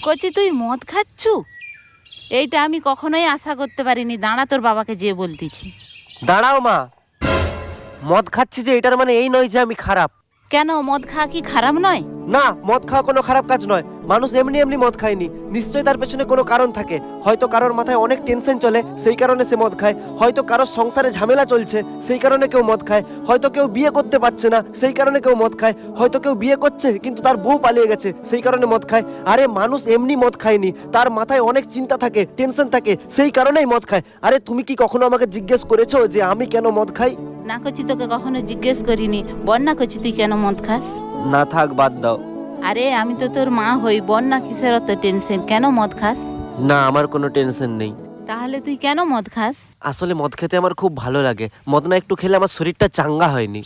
কচি তুই মদ খাচ্ছু? এইটা আমি কখনোই আশা করতে পারিনি। দাঁড়া, তোর বাবাকে যেয়ে বলতেছি। দাঁড়াও মা, মদ খাচ্ছি যে এটার মানে এই নয় যে আমি খারাপ। কেন, মদ খাওয়া কি খারাপ নয়? না, মদ খাওয়া কোনো খারাপ কাজ নয়। মানুষ এমনি এমনি মদ খায়নি, নিশ্চয়ই তার পেছনে কোনো কারণ থাকে। হয়তো কারোর মাথায় অনেক টেনশন চলে, সেই কারণে সে মদ খায়। হয়তো কারোর সংসারে ঝামেলা চলছে, সেই কারণে কেউ মদ খায়। হয়তো কেউ বিয়ে করতে পারছে না, সেই কারণে কেউ মদ খায়। হয়তো কেউ বিয়ে করছে কিন্তু তার বউ পালিয়ে গেছে, সেই কারণে মদ খায়। আরে মানুষ এমনি মদ খায়নি, তার মাথায় অনেক চিন্তা থাকে, টেনশন থাকে, সেই কারণেই মদ খায়। আরে তুমি কি কখনো আমাকে জিজ্ঞেস করেছো যে আমি কেন মদ খাই? না কচি, তোকে কখনো জিজ্ঞেস করিনি। বল না কচি, তুই কেন মদ খাস? না থাক, বাদ দাও। আরে আমি তো তোর মা হই, বল না কিসের অত টেনশন, কেন মদ খাস? না, আমার কোনো টেনশন নেই। তাহলে তুই কেন মদ খাস? আসলে মদ খেতে আমার খুব ভালো লাগে। মদ না একটু খেলে আমার শরীরটা চাঙ্গা হয়নি।